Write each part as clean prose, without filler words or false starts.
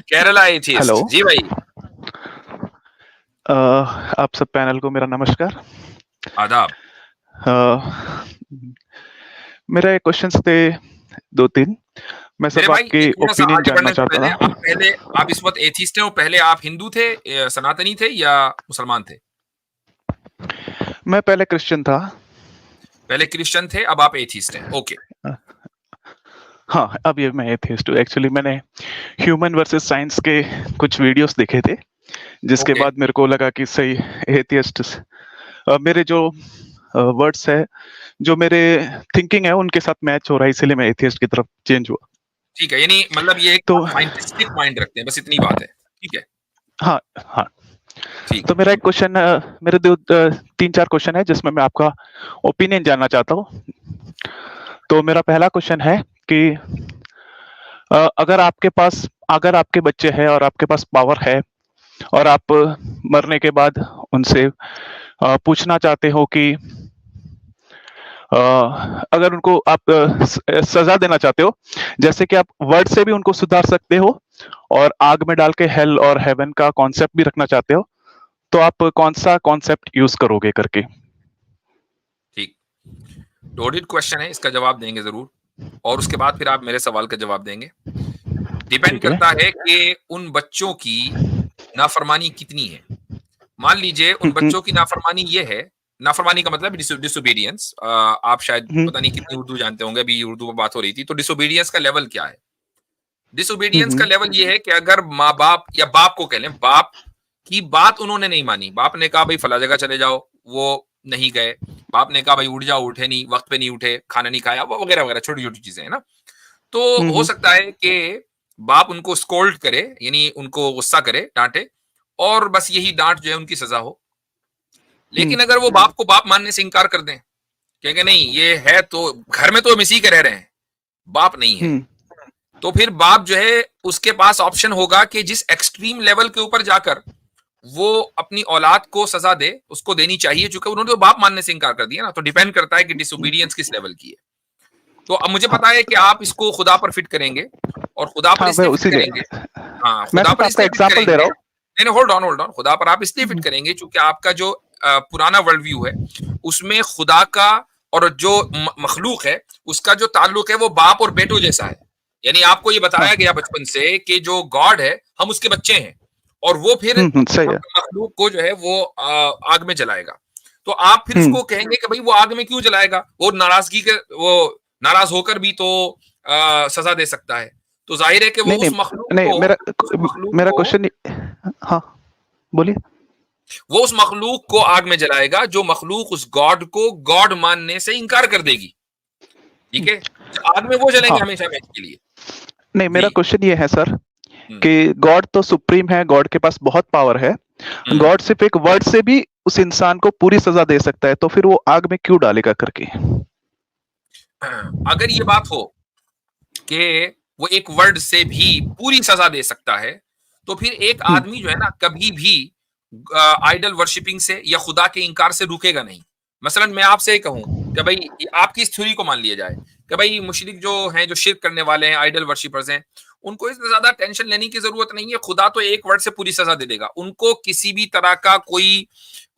Kerala hello. Atheist जी भाई। आप सब पैनल को मेरा नमस्कार। आदाब। मेरा एक क्वेश्चंस थे 2-3। मैं मेरे सब भाई आपके एक थोड़ा सा ओपिनियन आगे जानना बढ़ने से चाहता था। पहले आप इस वक्त एथियस्ट हैं और पहले आप हिंदू थे, सनातनी थे या मुसलमान थे? मैं पहले क्रिश्चियन था। पहले क्रिश्चियन थे, अब आप एथियस्ट हैं। ओके। अ, हाँ, अब ये मैं एथियस्ट हूँ। एक्चुअली मैंने ह्यूमन वर्सेस साइंस के कुछ वीडियोस देखे थे, जिसके ओके। बाद मेरे को लगा कि सही एथियस्ट मेरे जो वर्ड्स है, जो मेरे थिंकिंग है उनके साथ मैच हो रहा है, इसीलिए मैं एथियस्ट की तरफ चेंज हुआ। ठीक है, यानी मतलब ये एक तो साइंटिस्टिक माइंड रखते हैं, बस इतनी बात है। ठीक है। हाँ, हाँ। ठीक तो है। मेरा एक क्वेश्चन, मेरे 3-4 क्वेश्चन है जिसमें मैं आपका ओपिनियन जानना चाहता हूँ। तो मेरा पहला क्वेश्चन है कि अगर आपके बच्चे हैं और आपके पास पावर है और आप मरने के बाद उनसे पूछना चाहते हो कि अगर उनको आप सजा देना चाहते हो, जैसे कि आप वर्ड से भी उनको सुधार सकते हो और आग में डाल के हेल और हेवन का कॉन्सेप्ट भी रखना चाहते हो, तो आप कौन सा कॉन्सेप्ट यूज करोगे करके? ठीक। लोडेड क्वेश्चन है, इसका जवाब देंगे जरूर, और उसके बाद फिर आप मेरे सवाल का जवाब देंगे। डिपेंड ठीक है। करता है कि उन बच्चों की नाफरमानी कितनी है। मान लीजिए उन हम्म, बच्चों की नाफरमानी ये है, नाफरमानी का मतलब डिसोबीडियंस। आप शायद हम्म, पता नहीं कितनी उर्दू जानते होंगे, अभी उर्दू में बात हो रही थी, तो डिसोबीडियंस का लेवल क्या है? डिसोबीडियंस का हम्म, लेवल ये है कि अगर माँ बाप या बाप को कह लें, बाप की बात उन्होंने नहीं मानी, बाप ने कहा भाई फला जगह चले जाओ, वो नहीं गए, बाप ने कहा भाई उठ जाओ, उठे नहीं, वक्त पे नहीं उठे, खाना नहीं खाया, वो वगैरह वगैरह छोटी छोटी चीजें है ना। तो हो हम्म, सकता है कि बाप उनको स्कोल्ड करे, यानी उनको गुस्सा करे, डांटे, और बस यही डांट जो है उनकी सजा हो। हम्म, लेकिन अगर वो बाप को बाप मानने से इंकार कर दें, कहेंगे नहीं ये है, तो घर में तो हम इसी के रह रहे हैं, बाप नहीं है, हम्म, तो फिर बाप जो है उसके पास ऑप्शन होगा कि जिस एक्सट्रीम लेवल के ऊपर जाकर वो अपनी औलाद को सजा दे, उसको देनी चाहिए, क्योंकि उन्होंने तो बाप मानने से इंकार कर दिया ना। तो डिपेंड करता है कि डिसोबीडियंस किस लेवल की है। तो अब मुझे हाँ, पता है कि आप इसको खुदा पर फिट करेंगे, और खुदा पर हाँ, मैं इसलिए फिट उसीलिए करेंगे, हाँ मैं खुदा सिर्फ पर आपका इसलिए फिट एग्जांपल दे करेंगे, रहा हूँ। नहीं नहीं, होल्ड ऑन, खुदा पर आप इसलिए फिट हम्म, करेंगे क्योंकि आपका जो पुराना वर्ल्ड व्यू है उसमें खुदा का और जो मखलूक है उसका जो ताल्लुक है वो बाप और बेटो जैसा है। यानी आपको ये हाँ, बताया गया बचपन से कि जो गॉड है हम उसके बच्चे हैं, और वो फिर सही है। मखलूक को जो है वो आग में जलाएगा। तो आप फिर हम्म, उसको कहेंगे कि भाई वो आग में क्यों जलाएगा, वो नाराजगी के, वो नाराज होकर भी तो सजा दे सकता है। तो जाहिर है कि वो नहीं, नहीं, नहीं, उस मखलूक मेरा को क्वेश्चन, हाँ, बोलिए। वो उस मखलूक को आग में जलाएगा जो मखलूक उस गॉड को गॉड मानने से इंकार कर देगी। ठीक है, तो आग में वो जलेंगे हाँ, हमेशा हमेशा के लिए। नहीं, जी। मेरा क्वेश्चन ये है सर हम्म। कि गॉड तो सुप्रीम है, गॉड के पास बहुत पावर है। हम्म। गॉड सिर्फ एक वर्ड से भी उस इंसान को पूरी सजा दे सकता है, तो फिर वो आग में क्यों डालेगा करके? अगर ये बात हो कि वो एक वर्ड से भी पूरी सजा दे सकता है, तो फिर एक हम्म, आदमी जो है ना कभी भी आइडल वर्शिपिंग से या खुदा के इंकार से रुकेगा नहीं। मसलन मैं आपसे कहूं कि भाई आपकी इस थ्योरी को मान लिया जाए कि भाई मुशरिक जो हैं, जो शिरक करने वाले हैं, आइडल वर्शिपर्स हैं, उनको इसमें ज्यादा टेंशन लेने की जरूरत नहीं है, खुदा तो एक वर्ड से पूरी सजा दे देगा। उनको किसी भी तरह का कोई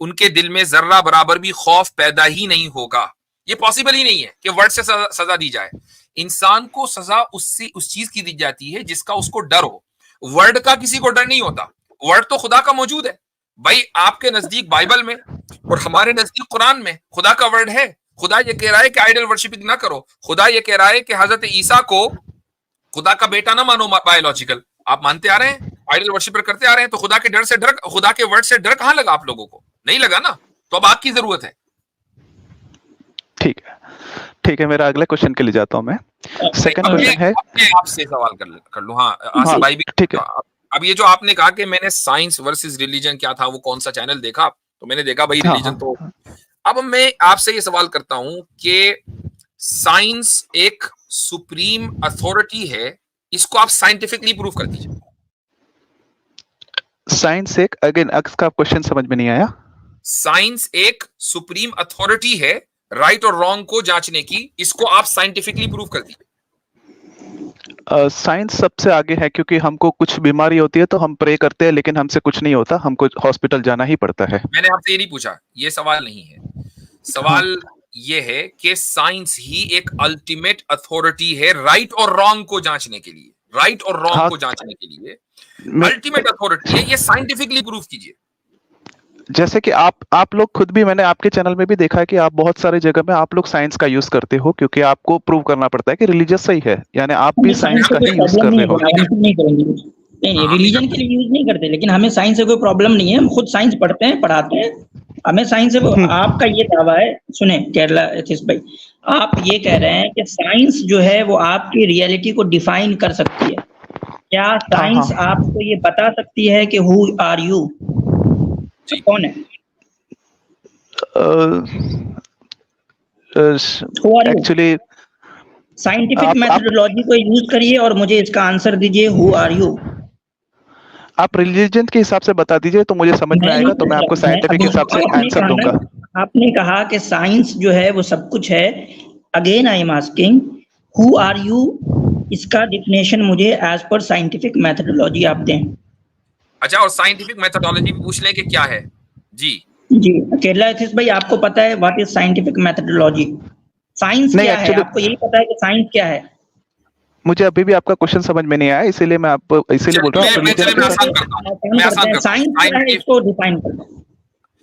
उनके दिल में जर्रा बराबर भी खौफ पैदा ही नहीं होगा। ये पॉसिबल ही नहीं है कि वर्ड से सजा दी जाए। इंसान को सजा उससे उस चीज की दी जाती है जिसका उसको डर हो। वर्ड का किसी को डर नहीं होता, वर्ड तो खुदा का मौजूद है। भाई आपके नजदीक बाइबल में और हमारे नजदीक कुरान में खुदा का वर्ड है। खुदा ये कह रहा है कि आइडल वर्शिपिंग ना करो। खुदा ये कह रहा है कि हजरत ईसा को खुदा का बेटा ना मानो बायोलॉजिकल। आप मानते आ रहे हैं, आइडल वर्शिपर करते आ रहे हैं, तो खुदा के डर से डर, खुदा के वर्ड से डर कहां लगा आप लोगों को? नहीं लगा ना। तो अब आग की जरूरत है। ठीक है, ठीक है, मेरा अगले क्वेश्चन के लिए जाता हूं मैं। सेकंड अब मैं क्वेश्चन है। अपने आपसे सवाल कर लूं। हाँ हाँ, आसिफ भाई भी। ठीक है। अब ये जो आपने कहा कि मैंने साइंस वर्सेस रिलीजन क्या था, वो कौन सा चैनल देखा, तो मैंने देखा भाई हाँ, रिलीजन तो। हाँ, अब मैं आपसे ये सवाल करता हूं कि साइंस एक सुप्रीम अथॉरिटी है, इसको आप साइंटिफिकली प्रूव कर दीजिए। साइंस एक, अगेन का क्वेश्चन समझ में नहीं आया। साइंस एक सुप्रीम अथॉरिटी है राइट और रॉन्ग को जांचने की, इसको आप साइंटिफिकली प्रूव कर दीजिए। साइंस सबसे आगे है, क्योंकि हमको कुछ बीमारी होती है तो हम प्रे करते हैं, लेकिन हमसे कुछ नहीं होता, हमको हॉस्पिटल जाना ही पड़ता है। मैंने आपसे ये नहीं पूछा, ये सवाल नहीं है। हाँ, सवाल ये है कि साइंस ही एक अल्टीमेट अथॉरिटी है राइट और रॉन्ग को जांचने के लिए, राइट और रॉन्ग हाँ, को जांचने के लिए मैं अल्टीमेट अथॉरिटी है। ये साइंटिफिकली प्रूव कीजिए। जैसे कि आप लोग खुद भी, मैंने आपके चैनल में भी देखा है कि आप बहुत सारे जगह में आप लोग साइंस का यूज करते हो, क्योंकि आपको प्रूव करना पड़ता है कि रिलीजियस सही है, यानी आप भी नहीं, साइंस साइंस से का कोई ही यूज प्रॉब्लम कर नहीं रहे है, हो। हम क्यों नहीं करेंगे यूज? नहीं नहीं, हाँ, रिलीजन के लिए यूज नहीं करते, लेकिन हमें साइंस से कोई प्रॉब्लम नहीं है, हम खुद साइंस पढ़ते हैं, पढ़ाते हैं, हमें साइंस से आपका ये दावा है, सुने केरला एथिस्ट भाई, आप ये कह रहे हैं कि साइंस जो है वो आपकी रियलिटी को डिफाइन कर सकती है। क्या हाँ, साइंस हाँ। आपको ये बता सकती है कि हु आर यू, कौन है, who are you? Actually scientific आप मेथोडोलॉजी को यूज करिए और मुझे इसका आंसर दीजिए, हु आर यू? आप रिलीजन के हिसाब से बता दीजिए तो मुझे समझ में मैं नहीं आएगा, तो पूछ मैं आपको रहा, मैं साइंटिफिक अब हिसाब से आपने आंसर कहा दूंगा। ना, आपने कहा कि साइंस जो है वो सब कुछ है। Again I am asking, who are you? इसका डिफिनेशन मुझे एज पर साइंटिफिक मेथोडोलॉजी आप दें। अच्छा, और साइंटिफिक मेथोडोलॉजी भी पूछ लें कि क्या है। जी जी, केरला एथिस्ट भाई, आपको पता है what is scientific methodology? Science नहीं, क्या है? एक्चुअली आपको यही पता है कि साइंस क्या है? मुझे अभी भी आपका क्वेश्चन समझ में नहीं आया, इसीलिए मैं इसीलिए बोल रहा हूँ, आप मैं रिलीजन चले के मैं हिसाब आसान से। करता हूँ, मैं आसान करता हूँ। साइंस क्या है इसको डिफाइन कर दो।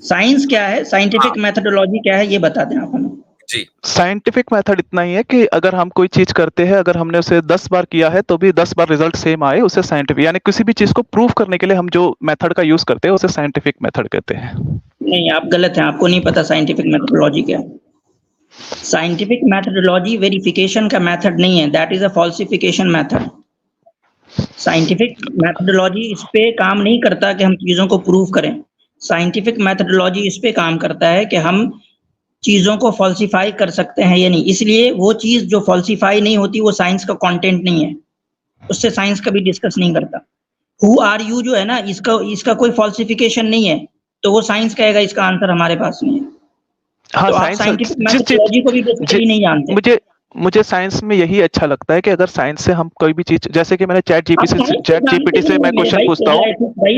साइंस क्या है, साइंटिफिक मेथोडोलॉजी क्या है, ये बता दें आप हमें। जी साइंटिफिक मेथड इतना ही है कि अगर हम कोई चीज करते हैं, अगर हमने उसे 10 बार किया है तो भी 10 बार रिजल्ट सेम आए, उसे साइंटिफिक, यानी किसी भी चीज को प्रूव करने के लिए हम जो मेथड का यूज करते हैं उसे साइंटिफिक मेथड कहते हैं। नहीं, आप गलत हैं, आपको नहीं पता साइंटिफिक मेथोडोलॉजी क्या है। साइंटिफिक मेथोडोलॉजी वेरिफिकेशन का मेथड नहीं है, that is a falsification method. Scientific methodology इस पे काम नहीं करता कि हम चीजों को प्रूव करें। साइंटिफिक मेथोडोलॉजी इस पे काम करता है कि हम चीजों को फॉल्सिफाई कर सकते हैं या नहीं। इसलिए वो चीज जो फॉल्सिफाई नहीं होती वो साइंस का कंटेंट नहीं है, उससे साइंस कभी डिस्कस नहीं करता। हु आर यू जो है ना, इसका कोई फॉल्सिफिकेशन नहीं है, तो वो साइंस कहेगा इसका आंसर हमारे पास नहीं है। हाँ, तो आप साइंस साइंटिफिक जिस चीज मेथोडोलॉजी को भी बेसिकली नहीं जानते। मुझे मुझे साइंस में यही अच्छा लगता है कि अगर साइंस से हम कोई भी चीज, जैसे कि मैंने चैट आप साइंस को जानते जीपीटी ही से मैं नहीं है क्वेश्चन भाई, पूछता हूँ। भाई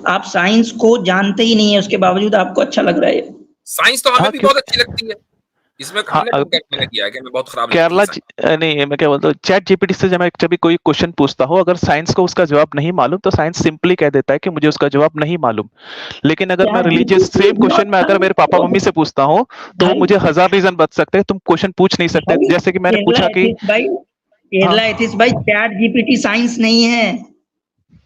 आप साइंस को जानते ही नहीं है, उसके बावजूद आपको अच्छा लग रहा है। साइंस तो हमें हाँ, भी क्यों? बहुत अच्छी लगती है, इसमें हाँ, हमने मैंने किया है कि हमें बहुत खराब लगती केरला है साइंस। नहीं, मैं क्या बोलता हूँ, चैट जीपीटी से जब मैं कभी कोई क्वेश्चन पूछता हूँ, अगर साइंस को उसका जवाब नहीं मालूम तो साइंस सिंपली कह देता है कि मुझे उसका जवाब नहीं मालूम। लेकिन अगर मैं रिलीजियस सेम क्वेश्चन में अगर मेरे पापा मम्मी से पूछता हूँ तो वो मुझे 1000 रीजन बता सकते हैं, तुम क्वेश्चन पूछ नहीं सकते। जैसे कि मैंने पूछा कि केरला एथिस्ट भाई, चैट जीपीटी साइंस नहीं है।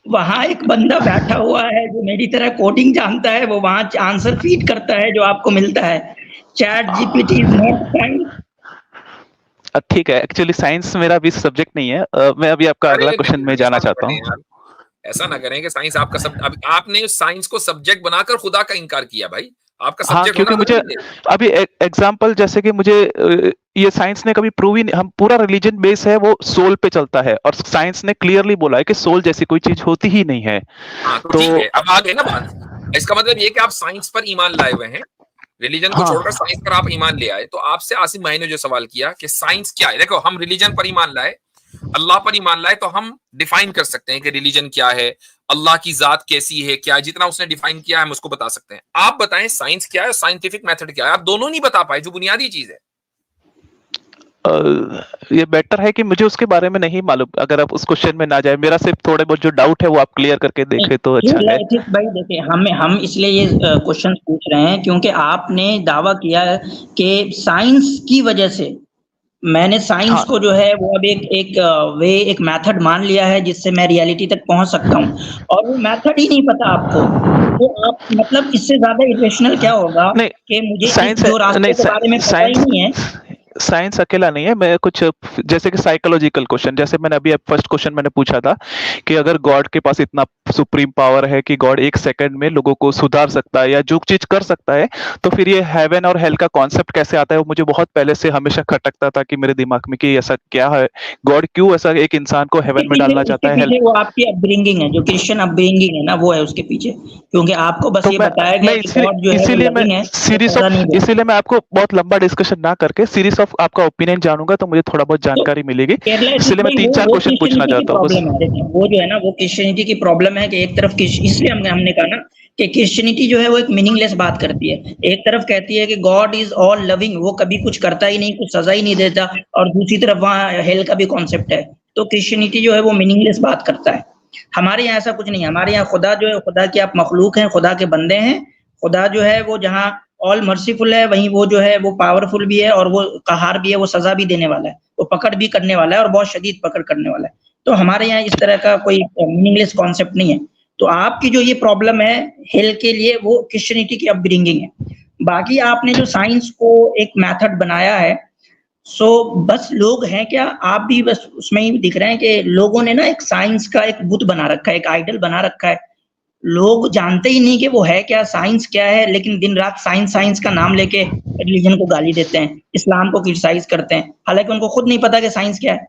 वहां एक बंदा बैठा हुआ है जो मेरी तरह कोडिंग जानता है, वो वहां आंसर फीड करता है जो आपको मिलता है। Chat GPT is not science. ठीक है, एक्चुअली साइंस मेरा भी सब्जेक्ट नहीं है। मैं अभी आपका अगला अरे क्वेश्चन नहीं, में जाना ऐसा ना चाहता करें हूँ। यार, ऐसा ना करें कि साइंस आपका सब, अब आपने साइंस को सब्जेक्ट बनाकर खुदा का इनकार किया भाई, आपका हाँ, सब्जेक्ट क्योंकि होना मुझे जरूरी है। अभी एग्जांपल, जैसे कि मुझे ये साइंस ने कभी प्रूव ही नहीं, हम पूरा रिलीजन बेस है वो सोल पे चलता है, और साइंस ने क्लियरली बोला है कि सोल जैसी कोई चीज होती ही नहीं है। हाँ तो तो ठीक है, अब आ गए ना बात। इसका मतलब ये कि आप साइंस पर ईमान लाए हुए हैं, रिलीजन को छोड़कर हाँ, साइंस पर आप ईमान ले आए। तो आपसे आसिम भाई ने जो सवाल किया कि साइंस क्या है, देखो हम रिलीजन पर ईमान लाए, अल्लाह पर ईमान लाए, तो हम डिफाइन कर सकते हैं कि रिलीजन क्या है, अल्लाह की जात कैसी है, क्या है, जितना उसने डिफाइन किया है हम उसको बता सकते हैं। आप बताएं साइंस क्या है, साइंटिफिक मेथड क्या है, आप दोनों नहीं बता पाए जो बुनियादी चीज है। ये बेटर है कि मुझे उसके बारे में नहीं मालूम, अगर आप उस क्वेश्चन में ना जाए, मेरा सिर्फ थोड़े बहुत जो डाउट है वो आप क्लियर करके देखें तो अच्छा है। भाई देखिए, हम इसलिए ये क्वेश्चन पूछ रहे हैं क्योंकि आपने दावा किया है कि साइंस की वजह से मैंने साइंस हाँ, को जो है वो अब एक मेथड मान लिया है जिससे मैं रियलिटी तक पहुंच सकता हूं, और वो मेथड ही नहीं पता आपको। तो आप मतलब इससे ज्यादा इरेशनल क्या होगा नहीं, कि मुझे साइंस जो रास्ते के बारे में पता ही साइंस नहीं है। साइंस अकेला नहीं है, मैं कुछ जैसे कि साइकोलॉजिकल क्वेश्चन, जैसे मैंने अभी फर्स्ट क्वेश्चन मैंने पूछा था कि अगर गॉड के पास इतना सुप्रीम पावर है कि गॉड एक सेकंड में लोगों को सुधार सकता है या जो चीज कर सकता है, तो फिर ये हेवन और हेल का कॉन्सेप्ट कैसे आता है, वो मुझे बहुत पहले से हमेशा खटकता था कि मेरे दिमाग में कि ऐसा क्या है, गॉड क्यों ऐसा एक इंसान को हेवन में डालना चाहता है, हेल। वो आपकी अपब्रिंगिंग है, जो क्रिश्चियन अपब्रिंगिंग है ना, वो है उसके पीछे, क्योंकि आपको बस तो ये मैं बताया गया कि गॉड जो है वो इसीलिए मैं लविंग है, सीरीज सजा ऑफ नहीं देता। इसीलिए मैं आपको बहुत लंबा डिस्कशन ना करके सीरीज ऑफ आपका ओपिनियन जानूंगा, तो मुझे थोड़ा बहुत तो जानकारी मिलेगी, केरला इसलिए मैं भाई 3-4 वो क्वेश्चन पूछना क्रिश्चियनिटी की चाहता हूँ बस। प्रॉब्लम है। देखिए, वो जो है ना, वो क्रिश्चियनिटी की प्रॉब्लम है कि एक तरफ इसलिए हमने कहा ना कि क्रिश्चियनिटी जो है वो एक मीनिंगलेस बात करती है। एक तरफ कहती है कि गॉड इज ऑल लविंग, वो कभी कुछ करता ही नहीं, कुछ सजा ही नहीं देता, और दूसरी तरफ वहाँ हेल का भी कॉन्सेप्ट है। तो क्रिश्चियनिटी जो है वो मीनिंगलेस बात करता है। हमारे यहाँ ऐसा कुछ नहीं है। हमारे यहाँ खुदा जो है, खुदा के आप मखलूक हैं, खुदा के बंदे हैं। खुदा जो है वो जहाँ ऑल मर्सीफुल है, वहीं वो जो है वो पावरफुल भी है, और वो कहार भी है, वो सजा भी देने वाला है, वो पकड़ भी करने वाला है, और बहुत शदीद पकड़ करने वाला है। तो हमारे यहाँ इस तरह का कोई मीनिंगलेस कॉन्सेप्ट नहीं है। तो आपकी जो ये प्रॉब्लम है हेल के लिए, वो क्रिश्चियनिटी की अपब्रिंगिंग है। बाकी आपने जो साइंस को एक मेथड बनाया है, सो बस लोग हैं क्या, आप भी बस उसमें ही दिख रहे हैं कि लोगों ने ना एक साइंस का एक बुत बना रखा है, एक आइडल बना रखा है। लोग जानते ही नहीं कि वो है क्या, साइंस क्या है, लेकिन दिन रात साइंस साइंस का नाम लेके रिलीजन को गाली देते हैं, इस्लाम को क्रिटिसाइज करते हैं, हालांकि उनको खुद नहीं पता कि साइंस क्या है।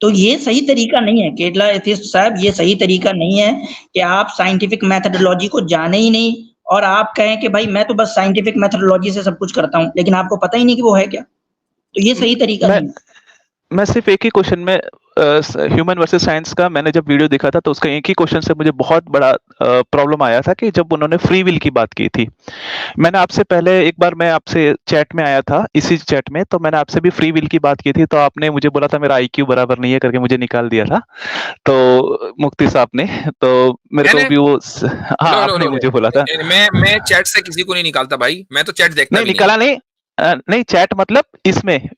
तो ये सही तरीका नहीं है केरला एथिस्ट साहब, ये सही तरीका नहीं है कि आप साइंटिफिक मेथोडोलॉजी को जाने ही नहीं और आप कहें कि भाई मैं तो बस साइंटिफिक मेथोडोलॉजी से सब कुछ करता हूँ, लेकिन आपको पता ही नहीं कि वो है क्या। तो ये सही तरीका मैं नहीं है। मैं सिर्फ एक ही क्वेश्चन में ह्यूमन वर्सेस साइंस का मैंने जब वीडियो देखा था, तो उसका एक ही क्वेश्चन से मुझे बहुत बड़ा प्रॉब्लम आया था कि जब उन्होंने फ्री विल की बात की थी। मैंने आपसे पहले एक बार मैं आपसे चैट में आया था, इसी चैट में, तो मैंने आपसे भी फ्री विल की बात की थी, तो आपने मुझे बोला था मेरा आईक्यू बराबर नहीं है करके मुझे निकाल दिया था, तो मुफ्ती साहब ने, तो मेरे को भी वो हाँ लो लो आपने लो मुझे बोला था। मैं चैट से किसी को नहीं निकालता भाई, मैं तो चैट देखता नहीं भी निकाला नहीं, नहीं चैट मतलब इसमें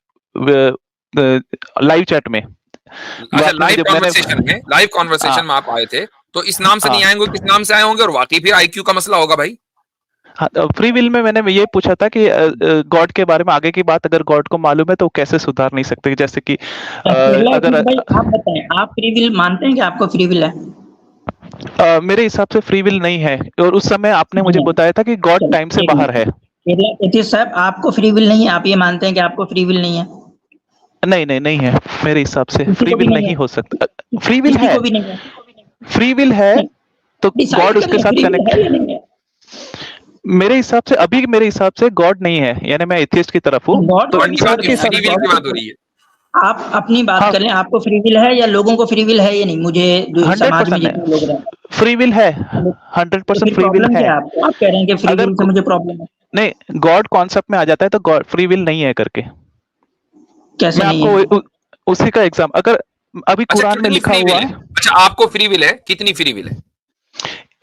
लाइव चैट में। अच्छा, आपने लाइव मुझे मैंने कॉन्वर्सेशन में, लाइव कॉन्वर्सेशन हाँ में आप आए थे, तो इस नाम से हाँ नहीं आएंगे, किस नाम से आए होंगे, और वाकई फिर आईक्यू का मसला होगा भाई। हाँ, फ्री विल में मैंने ये पूछा था कि गॉड के बारे में आगे की बात अगर गॉड को मालूम है तो वो कैसे सुधार नहीं सकते, जैसे कि अगर भाई आप बताएं, आप फ्री विल मानते हैं कि आपको फ्री विल है? मेरे हिसाब से फ्री विल नहीं है, और उस समय आपने मुझे बताया था कि गॉड टाइम से बाहर है। एथिस्ट साहब, आपको फ्री विल नहीं है, आप ये मानते हैं कि आपको फ्री विल नहीं है? नहीं नहीं नहीं है, मेरे हिसाब से किसी फ्री को भी विल नहीं नहीं है? हो सकता। फ्री विल किसी है, को भी नहीं है? फ्री विल है, तो डिसाइड गॉड कर उसके ले साथ फ्री विल कनेक्ट। है या नहीं है। मेरे हिसाब से अभी मेरे हिसाब से गॉड नहीं है, यानी मैं एथियस्ट की तरफ हूँ, गॉड तो गॉड की इंसान बात के है, हिसाब फ्री विल की बात हो रही है। आप अपनी बात हाँ करें, आपको फ्री विल है या लोगों को फ्री विल है या नहीं? मुझे जो समाज में 100% है, जितने लोग रहते हैं, फ्री विल है, तो 100% फिर फ्री विल प्रॉब्लम है। क्या है आपको? आप कह रहे हैं कि फ्री अगर विल से मुझे प्रॉब्लम है। नहीं, गॉड कॉन्सेप्ट में आ जाता है तो गॉड फ्री विल नहीं है करके, कैसे मैं नहीं आपको है? उसी का एग्जाम, अगर अभी अच्छा, कुरान में कितनी लिखा फ्री विल हुआ है? है। अच्छा, आपको फ्री विल है, कितनी फ्री विल है?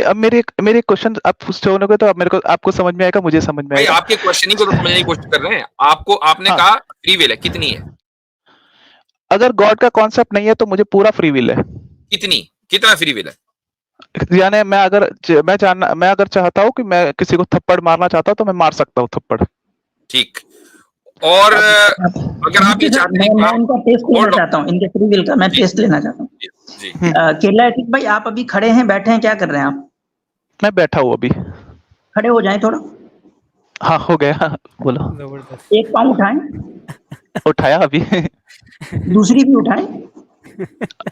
अब मेरे क्वेश्चन आप सुनोगे तो आप मेरे को आपको समझ में आएगा, मुझे समझ में भाई आएगा। आपके क्वेश्चन को तो समझने की कोशिश कर रहे हैं। आपको, आपने हाँ, कहा फ्री विल है, कितनी है? अगर गॉड का कॉन्सेप्ट नहीं है तो मुझे पूरा फ्री विल है, कितनी, कितना फ्री विल है? यानी मैं अगर चाहता हूँ कि मैं किसी को थप्पड़ मारना चाहता हूँ तो मैं मार सकता हूँ थप्पड़। ठीक। और अगर आप ये चाहते हैं कि मैं आप, इनका टेस्ट लेना होल्ड ऑन चाहता हूँ, इनके फ्री विल का मैं जी टेस्ट लेना चाहता हूँ। जी जी, केरला एथिक भाई, आप अभी खड़े हैं, बैठे हैं, क्या कर रहे हैं आप? मैं बैठा हूँ अभी। खड़े हो जाएं थोड़ा, हाँ हो गया, बोलो। जबरदस्त। एक पाँव उठाएं, उठाया अभी। दूसरी भी उठाएं।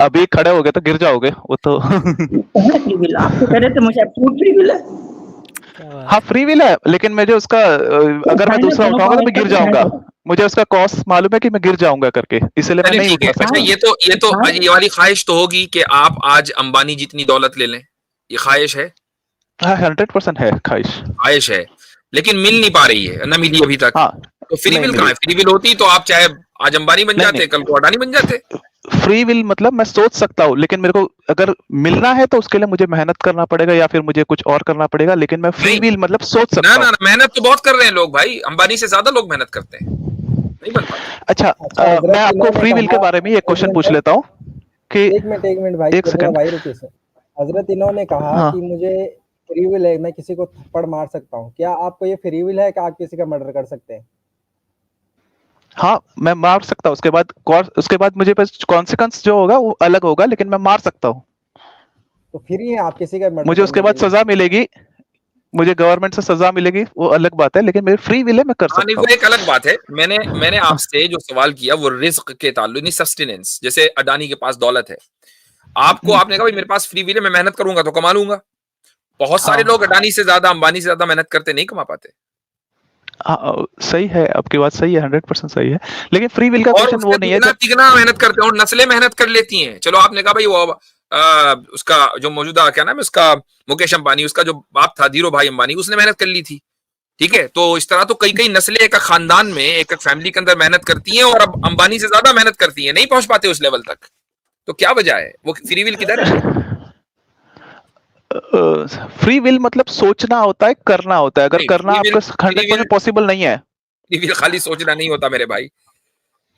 अभी खड़े हो गए तो गिर जाओगे वो तो। कहाँ फ्री विल? आप तो कह रहे थे मुझे एब्सोल्यूट फ्री विल है। क्या बात हाँ फ्री विल है, लेकिन मुझे उसका अगर मैं उठाएं ना, दूसरा दोनों उठाऊंगा पाँव तो मैं एक गिर साथ उठाएं जाऊंगा, थोड़ा। मुझे उसका कॉस्ट मालूम है कि मैं गिर जाऊंगा करके, इसलिए मैं चलिए नहीं ठीक है। उठा अच्छा, सकता। उठाएं। ये वाली ख्वाहिश तो होगी कि आप आज अंबानी जितनी दौलत ले लें, ये ख्वाहिश है? हाँ 100% है ख्वाहिश। ख्वाहिश है, लेकिन मिल नहीं पा रही है, ना मिली अभी तक। हाँ तो फ्री नहीं विल कहाँ मिली, है? फ्री विल होती तो आप चाहे आज अंबानी बन नहीं जाते, कल को अडानी बन जाते। फ्री विल मतलब मैं सोच सकता हूँ, लेकिन मेरे को अगर मिलना है तो उसके लिए मुझे मेहनत करना पड़ेगा या फिर मुझे कुछ और करना पड़ेगा, लेकिन मैं फ्री नहीं, विल मतलब सोच ना सकता ना हूँ। ना, मेहनत तो बहुत कर रहे हैं लोग भाई, अंबानी से ज्यादा लोग मेहनत करते हैं, नहीं बन पाता। अच्छा अच्छा, मैं हजरत आपको इन्होंने फ्री विल के कहा, बारे में एक एक क्वेश्चन पूछ मिनट लेता हूँ कि एक मिनट भाई, एक केरला सेकंड। भाई रुकिए सर। हजरत इन्होंने कहा हाँ कि मुझे फ्री विल है, मैं किसी को थप्पड़ मार सकता हूँ। क्या आपको ये फ्री विल है कि आप किसी का मर्डर कर सकते हैं? हाँ मैं मार सकता हूँ, उसके बाद मुझे बस कॉन्सिक्वेंस जो होगा वो अलग होगा, लेकिन मैं मार सकता हूँ। तो फ्री है, आप किसी का मर्डर मुझे उसके करने बाद के लिए। सजा मिलेगी, मुझे गवर्नमेंट से सजा मिलेगी, वो अलग बात है, लेकिन मेरी फ्री विल है, मैं कर हाँ नहीं, सकता वो हूँ। एक अलग बात है। मैंने आपसे जो सवाल किया वो रिस्क के ताल्लुक नहीं, सस्टेनेंस। जैसे अडानी के पास दौलत है, आपको आपने कहा भाई मेरे पास फ्री विल है, मैं मेहनत करूंगा तो कमा लूंगा। बहुत सारे लोग हाँ अडानी से ज्यादा, अंबानी से ज्यादा मेहनत करते नहीं कमा पाते। हाँ, सही है, आपकी बात सही है, 100% सही है, लेकिन फ्री विल का और क्वेश्चन वो उससे नहीं है दुगना जब। तिगना मेहनत करते हैं और नस्लें मेहनत कर लेती हैं। चलो आपने कहा भाई वो उसका जो मौजूदा क्या नाम है उसका, मुकेश अंबानी, उसका जो बाप था धीरू भाई अंबानी, उसने मेहनत कर ली थी। ठीक है, तो इस तरह तो कई कई नस्लें एक खानदान में, एक फैमिली के अंदर मेहनत करती हैं और अब अंबानी से ज्यादा मेहनत करती हैं, नहीं पहुंच पाते उस लेवल तक। तो क्या वजह है, वो फ्री विल किधर है? फ्री विल मतलब सोचना होता है, करना होता है, अगर नहीं, करना आपका 100% पॉसिबल नहीं है। फ्री विल खाली सोचना नहीं होता मेरे भाई,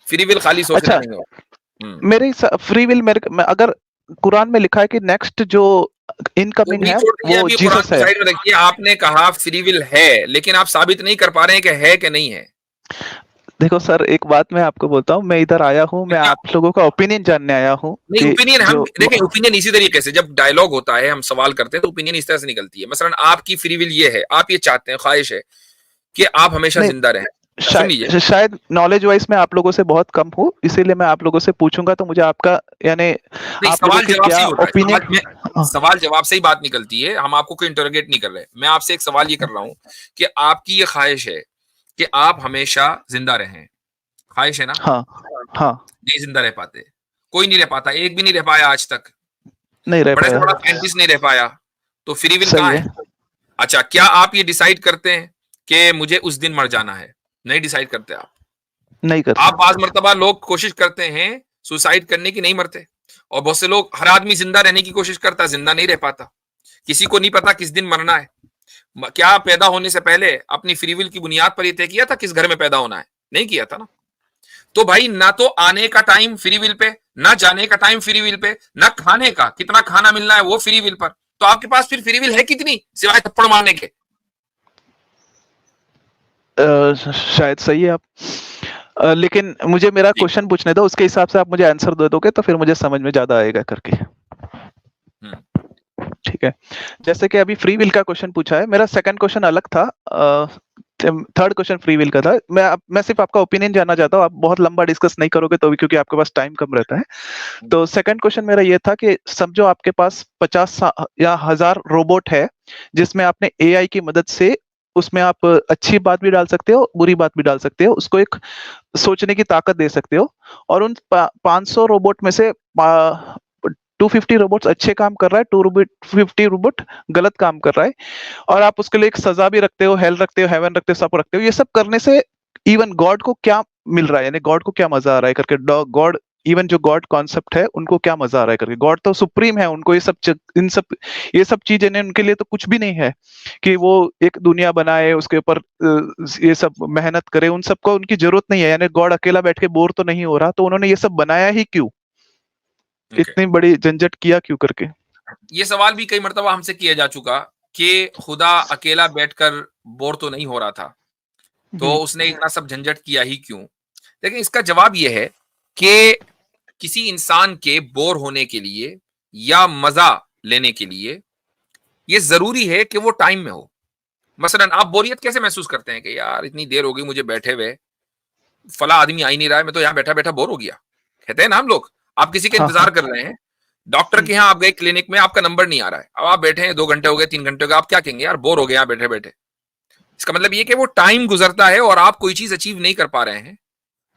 फ्री विल खाली सोचना अच्छा, नहीं होता। मेरे फ्री विल अगर कुरान में लिखा है कि नेक्स्ट जो वो इनकमिंग भी है छोड़ दीजिए, वो अभी कुरान जीसस को है। साइड में रखिए। आपने कहा फ्री विल है, लेकिन आप साबित नहीं कर पा रहे हैं कि है कि नहीं है। देखो सर, एक बात मैं आपको बोलता हूँ, मैं इधर आया हूँ, मैं क्या? आप लोगों का ओपिनियन जानने आया हूँ नहीं, कि ओपिनियन हम जो देखें, ओपिनियन इसी तरीके से जब डायलॉग होता है, हम सवाल करते हैं तो ओपिनियन इस तरह से निकलती है। मसलन आपकी फ्री विल ये है, आप ये चाहते हैं, ख्वाहिश है कि आप हमेशा नहीं, जिंदा रहें। सुन लीजिए, शायद नॉलेज वाइज में आप लोगों से बहुत कम हूँ, इसीलिए मैं आप लोगों से पूछूंगा, तो मुझे आपका यानी नहीं, आप लोगों सवाल की जवाब से क्या ही होता है, ओपिनियन। सवाल जवाब से ही बात निकलती है। हम आपको कोई इंटरोगेट नहीं कर रहे। मैं आपसे एक सवाल ये कर रहा हूँ कि आपकी ये ख्वाहिश है कि आप हमेशा जिंदा रहें, ख्वाहिश है ना? हाँ हाँ, नहीं जिंदा रह पाते, कोई नहीं रह पाता, एक भी नहीं रह पाया आज तक, नहीं रह बड़े से पाया, बड़ा साइंटिस्ट नहीं रह पाया। तो फ्री विल सही कहाँ है, है? अच्छा, क्या आप ये डिसाइड करते हैं कि मुझे उस दिन मर जाना है? नहीं डिसाइड करते आप। नहीं कर आप सकते। बाज मर्तबा लोग कोशिश करते हैं सुसाइड करने की, नहीं मरते। और बहुत से लोग, हर आदमी जिंदा रहने की कोशिश करता है, जिंदा नहीं रह पाता। किसी को नहीं पता किस दिन मरना है। क्या पैदा होने से पहले अपनी फ्री विल की बुनियाद पर यह तय किया था किस घर में पैदा होना है? नहीं किया था ना। तो भाई ना तो आने का टाइम फ्री विल पे, ना जाने का टाइम फ्री विल पे, ना खाने का कितना खाना मिलना है वो फ्री विल पर। तो आपके पास फिर फ्री विल है कितनी, सिवाय थप्पड़ मारने के? शायद सही है आप, लेकिन मुझे मेरा जी। क्वेश्चन पूछने दो, उसके हिसाब से आप मुझे आंसर दे दोगे तो फिर मुझे समझ में ज्यादा आएगा करके। ठीक है, जैसे कि अभी फ्री विल का क्वेश्चन पूछा है, मेरा सेकंड क्वेश्चन अलग था। थर्ड क्वेश्चन फ्री विल का था। मैं सिर्फ आपका ओपिनियन जानना चाहता हूँ, आप बहुत लंबा डिस्कस नहीं करोगे तो भी, क्योंकि आपके पास टाइम कम रहता है। तो सेकंड क्वेश्चन मेरा ये था कि समझो आपके पास 50 या 1000 रोबोट है, जिसमें आपने एआई की मदद से उसमें आप अच्छी बात भी डाल सकते हो, बुरी बात भी डाल सकते हो, उसको एक सोचने की ताकत दे सकते हो। और उन 500 रोबोट में से 250 रोबोट्स अच्छे काम कर रहा है, 250 रोबोट गलत काम कर रहा है, और आप उसके लिए एक सजा भी रखते हो, हेल रखते हो, हेवन रखते हो, सब रखते हो। ये सब करने से इवन गॉड को क्या मिल रहा है, यानी गॉड को क्या मजा आ रहा है करके, गॉड, इवन जो गॉड कॉन्सेप्ट है उनको क्या मजा आ रहा है करके, गॉड तो सुप्रीम है, उनको ये सब चीजें ने उनके लिए तो कुछ भी नहीं है कि वो एक दुनिया बनाए, उसके ऊपर ये सब मेहनत करे, उन सबको उनकी जरूरत नहीं है। यानी गॉड अकेला बैठ के बोर तो नहीं हो रहा, तो उन्होंने ये सब बनाया ही क्यों, इतनी बड़ी झंझट किया क्यों करके। ये सवाल भी कई मर्तबा हमसे किया जा चुका कि खुदा अकेला बैठकर बोर तो नहीं हो रहा था, तो उसने इतना सब झंझट किया ही क्यों? लेकिन इसका जवाब यह है कि किसी इंसान के बोर होने के लिए या मजा लेने के लिए ये जरूरी है कि वो टाइम में हो। मसलन आप बोरियत कैसे महसूस करते हैं कि यार इतनी देर हो गई मुझे बैठे हुए, फला आदमी आ ही नहीं रहा है, मैं तो यहाँ बैठा बैठा बोर हो गया। कहते हैं ना हम लोग, आप किसी का हाँ इंतजार कर रहे हैं, डॉक्टर के यहाँ आप गए क्लिनिक में, आपका नंबर नहीं आ रहा है, अब आप बैठे हैं 2 घंटे हो गए, 3 घंटे हो गए, आप क्या कहेंगे? यार बोर हो गए यहाँ बैठे बैठे। इसका मतलब ये कि वो टाइम गुजरता है और आप कोई चीज अचीव नहीं कर पा रहे हैं,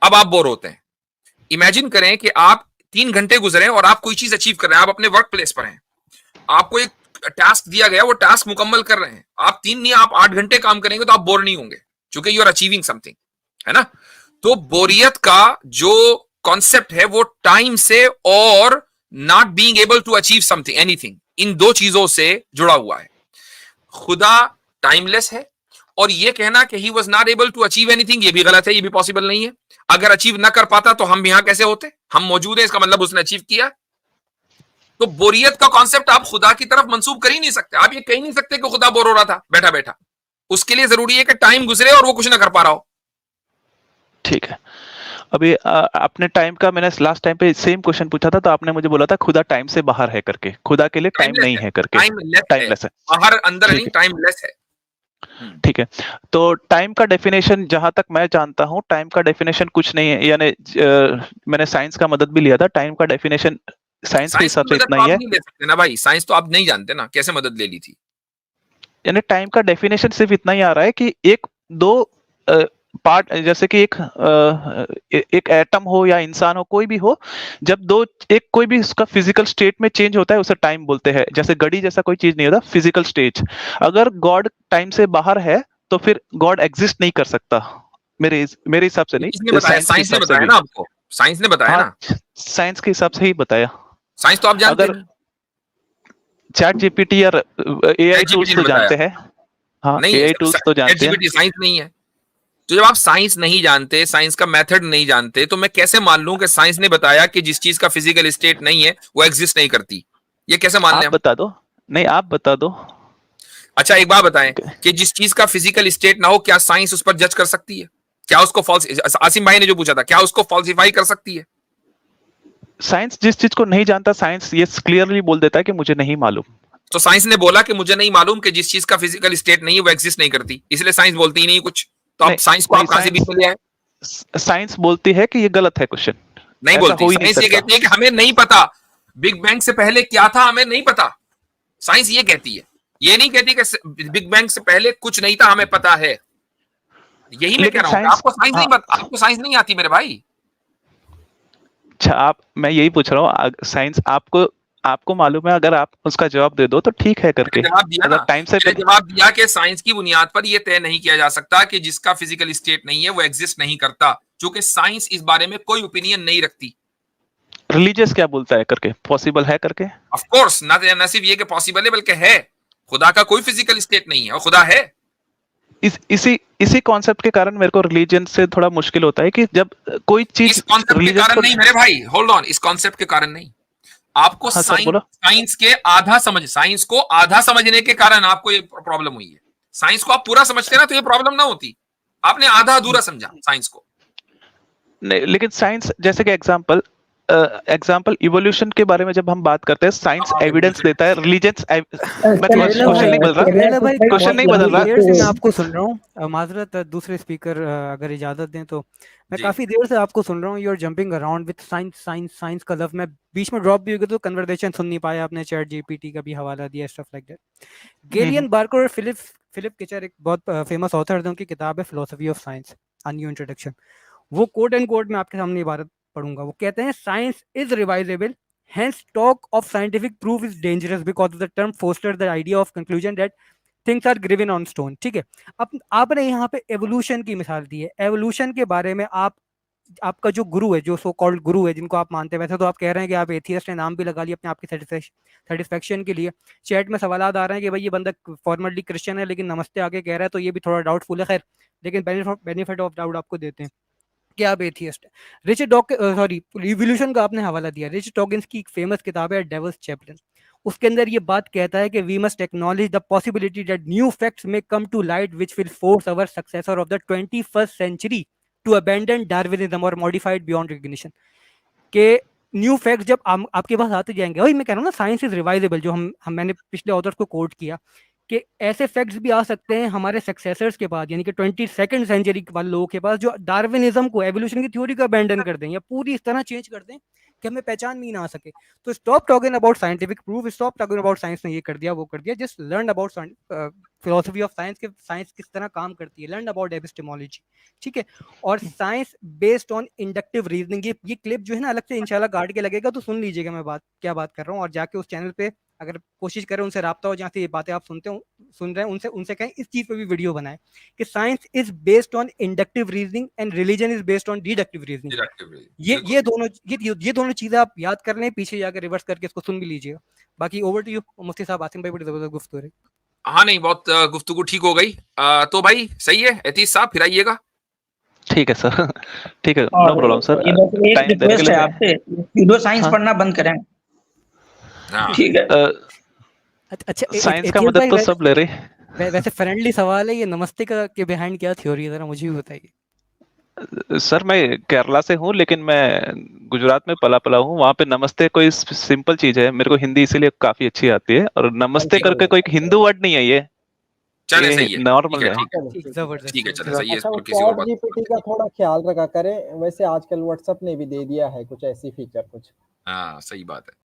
अब आप बोर होते हैं। इमेजिन करें कि आप 3 घंटे गुजरे और आप कोई चीज अचीव कर रहे हैं, आप अपने वर्क प्लेस पर हैं, आपको एक टास्क दिया गया, वो टास्क मुकम्मल कर रहे हैं, आप 3 नहीं आप 8 घंटे काम करेंगे तो आप बोर नहीं होंगे, क्योंकि यू आर अचीविंग समथिंग, है ना? तो बोरियत का जो कॉन्सेप्ट है वो टाइम से और not being able to achieve something, anything, इन दो चीजों से जुड़ा हुआ है। खुदा टाइमलेस है, और ये कहना कि he was not able to achieve anything, ये भी गलत है, ये भी पॉसिबल नहीं है। अगर अचीव ना कर पाता तो हम यहां कैसे होते? हम मौजूद हैं, इसका मतलब उसने अचीव किया। तो बोरियत का कॉन्सेप्ट आप खुदा की तरफ मंसूब कर ही नहीं सकते। आप ये कह नहीं सकते कि खुदा बोर हो रहा था बैठा बैठा। उसके लिए जरूरी है कि टाइम गुजरे और वो कुछ ना कर पा रहा हो। ठीक है, अभी आपने टाइम का, मैंने लास्ट टाइम पे सेम क्वेश्चन पूछा था, तो आपने मुझे बोला था खुदा टाइम से बाहर है करके, खुदा के लिए टाइम टाइमलेस नहीं है, है करके, टाइमलेस है, टाइमलेस है। बाहर अंदर ठीक नहीं, है, टाइमलेस है। ठीक है। तो टाइम का डेफिनेशन जहां तक मैं जानता हूँ, टाइम का डेफिनेशन कुछ नहीं है, यानी मैंने साइंस का मदद भी लिया था, टाइम का डेफिनेशन साइंस के साइंस हिसाब की से मदद इतना तो ही आप है। नहीं ले सकते ना भाई, साइंस तो आप नहीं जानते ना, कैसे मदद ले ली थी? यानी टाइम का डेफिनेशन सिर्फ इतना ही आ रहा है कि एक दो पार्ट, जैसे कि एक एटम हो या इंसान हो, कोई भी हो, जब दो एक कोई भी उसका फिजिकल स्टेट में चेंज होता है उसे टाइम बोलते हैं। जैसे घड़ी जैसा कोई चीज नहीं होता, फिजिकल स्टेज। अगर गॉड टाइम से बाहर है तो फिर गॉड एग्जिस्ट नहीं कर सकता, मेरे हिसाब से ये किसने नहीं, बताया? साइंस के साइंस ने हिसाब से बताया भी। ना आपको, साइंस ने बताया हाँ, ना, साइंस के हिसाब से ही बताया। साइंस तो आप जानते अगर नहीं। चैट जीपीटी या एआई चैट टूल्स जीपीटी तो ने बताया जानते हैं। हाँ, नहीं, एआई टूल्स तो चैट जानते हैं। जीपीटी साइंस नहीं है। तो जब आप साइंस नहीं जानते, साइंस का मेथड नहीं जानते, तो मैं कैसे मान लूं कि साइंस ने बताया कि जिस चीज का फिजिकल स्टेट नहीं है वो एग्जिस्ट नहीं करती? ये कैसे मान लें आप हम? बता दो, नहीं आप बता दो। अच्छा एक बात बताएं कि जिस चीज का फिजिकल स्टेट ना हो, क्या साइंस उस पर जज कर सकती है? क्या उसको फॉल्स, आसिम भाई ने जो पूछा था, क्या उसको फॉल्सिफाई कर सकती है? साइंस जिस चीज को नहीं जानता, साइंस ये क्लियरली बोल देता है कि मुझे नहीं मालूम। तो साइंस ने बोला कि मुझे नहीं मालूम कि जिस चीज का फिजिकल स्टेट नहीं है वो एग्जिस्ट नहीं करती, इसलिए साइंस बोलती ही नहीं कुछ। तो नहीं, आप साइंस को नहीं, आप कहां से बीच में ले आए? साइंस बोलती है कि ये गलत है क्वेश्चन, नहीं ऐसा बोलती, हो ही नहीं साइंस ये सकता। कहती है कि हमें नहीं पता बिग बैंग से पहले क्या था, हमें नहीं पता। साइंस ये कहती है, ये नहीं कहती कि बिग बैंग से पहले कुछ नहीं था, हमें पता है। यही मैं कह लेकिन रहा हूं कि साइंस, हाँ, आपको साइंस नहीं आती मेरे भाई। अच्छा, मैं यही पूछ रहा हूँ, साइंस आपको आपको मालूम है, अगर आप उसका जवाब दे दो तो ठीक है करके। मैंने जवाब दिया ना, अगर टाइम से मैंने पहले, जवाब दिया कि साइंस की बुनियाद पर यह तय नहीं किया जा सकता कि जिसका फिजिकल स्टेट नहीं है वो एग्जिस्ट नहीं करता, क्योंकि साइंस इस बारे में कोई ओपिनियन नहीं रखती। रिलीजियस क्या बोलता है करके, पॉसिबल है करके। ऑफ कोर्स, न सिर्फ ये कि पॉसिबल है बल्कि है। खुदा का कोई फिजिकल स्टेट नहीं है और खुदा है। इसी कॉन्सेप्ट के कारण मेरे को रिलीजन से थोड़ा मुश्किल होता है कि जब कोई इस चीज कॉन्सेप्ट के रिलीजन कारण को। नहीं मेरे भाई, होल्ड ऑन, इस कॉन्सेप्ट के कारण नहीं। आपको हाँ सर, बोलो। साइंस को आधा समझने के कारण आपको ये प्रॉब्लम हुई है। साइंस को आप पूरा समझते ना तो ये प्रॉब्लम ना होती। आपने आधा अधूरा समझा साइंस को। नहीं, लेकिन साइंस जैसे कि एग्जाम्पल इवोल्यूशन के बारे में जब हम बात करते हैं, साइंस एविडेंस देता है, रिलीजन्स। मैं क्वेश्चन नहीं बदल रहा, पहले भाई क्वेश्चन नहीं बदल रहा। देर से मैं आपको सुन रहा हूँ, माजरत दूसरे स्पीकर अगर इजाजत दें तो। मैं जी। काफी देर से आपको सुन रहा हूँ, you are jumping around with science science science का लव। मैं बीच में ड्रॉप भी हो गया तो कन्वर्सेशन सुन नहीं पाया, आपने चैट जीपीटी का भी हवाला दिया, stuff like that. Gillian Barker और फिलिप किचर एक बहुत फेमस ऑथर थे, उनकी किताब है philosophy of science, a new introduction. वो कोट एंड कोट मैं आपके सामने इबारत पढ़ूंगा। वो कहते हैं, science is revisable, hence talk of scientific proof is dangerous because the term fosters the idea of conclusion that things are given on stone। ठीक है, अब आपने यहाँ पे एवोल्यूशन की मिसाल दी है। एवोल्यूशन के बारे में आपका जो गुरु है, जो सो कॉल्ड गुरु है जिनको आप मानते हैं, वैसे तो आप कह रहे हैं कि आप एथियस्ट हैं, नाम भी लगा लिया अपने आपकी सेटिस्फेक्शन के लिए। चैट में सवाल आ रहे हैं कि भाई ये बंदा फॉर्मली क्रिश्चियन है लेकिन नमस्ते आगे कह रहा है, तो ये भी थोड़ा डाउटफुल है। खैर, लेकिन बेनिफिट ऑफ डाउट आपको देते हैं कि आप एथियस्ट है। रिवोल्यूशन का आपने हवाला दिया। रिच डॉकिंस की एक फेमस किताब है डेविल्स चैपलिन। उसके अंदर ये बात कहता है कि we must acknowledge the possibility that new facts may come to light which will force our successor of the 21st century to abandon Darwinism और मॉडिफाइड बियॉन्ड रिकग्निशन। के न्यू फैक्ट्स जब आपके पास आते जाएंगे, वही मैं कह रहा हूँ ना, साइंस इज रिवाइजेबल, जो हम मैंने पिछले ऑथर्स को कोट किया कि ऐसे फैक्ट्स भी आ सकते हैं हमारे सक्सेसर्स के बाद, यानी कि 22nd सेंचुरी वाले लोगों के पास, जो डार्विनिज्म को, एवोल्यूशन की थ्योरी को अबैंडन कर दें या पूरी इस तरह चेंज कर दें कि हमें पहचान में ही ना आ सके। तो stop talking about scientific proof, stop talking about science ने ये कर दिया वो कर दिया, just learn about philosophy of science के, साइंस किस तरह काम करती है, लर्न अबाउट एपिस्टेमोलॉजी। ठीक है, और science based on inductive reasoning. ये क्लिप जो है ना, अलग से इंशाल्लाह काट के लगेगा, तो सुन लीजिएगा मैं क्या बात कर रहा हूँ, और जाके उस चैनल पे अगर कोशिश करें उनसे राब्ता हो, जहाँ से ये बातें आप सुन रहे हैं, उनसे कहें इस चीज पे भी वीडियो बनाए कि science is based on inductive reasoning and religion is based on deductive reasoning. ये दोनों चीजें आप याद कर लें, पीछे जाकर रिवर्स करके इसको सुन भी लीजिएगा। बाकी ओवर टू यू मुफ्ती साहब। आसिम भाई बड़ी जबरदस्त गुफ्तगू रही। हाँ नहीं, बहुत गुफ्तगू ठीक हो गई। तो भाई सही है, एतीस साहब फिर आइएगा। ठीक है सर, ठीक है, नो प्रॉब्लम सर। एक रिक्वेस्ट है आपसे, वीडियो साइंस पढ़ना बंद करें। ठीक है, अच्छा, साइंस का मदद तो सब ले रहे। वैसे फ्रेंडली सवाल है ये, नमस्ते के बिहाइंड क्या थ्योरी है, जरा मुझे भी बताइए। सर मैं केरला से हूँ, लेकिन मैं गुजरात में पला हूँ। वहाँ पे नमस्ते कोई सिंपल चीज है, मेरे को हिंदी इसीलिए काफी अच्छी आती है। और नमस्ते अच्छा करके कोई हिंदू वर्ड नहीं है चले ये सही है, ठीक नॉर्मल है, है। ठीक है, चलो, ठीक, ठीक है। जबरदस्त ठीक है, चले जबरदस्त। सही है, अच्छा, वो और किसी और चैट बात जीपीटी का थोड़ा ख्याल रखा करें। वैसे आजकल व्हाट्सएप ने भी दे दिया है कुछ ऐसी फीचर कुछ। हाँ, सही बात है।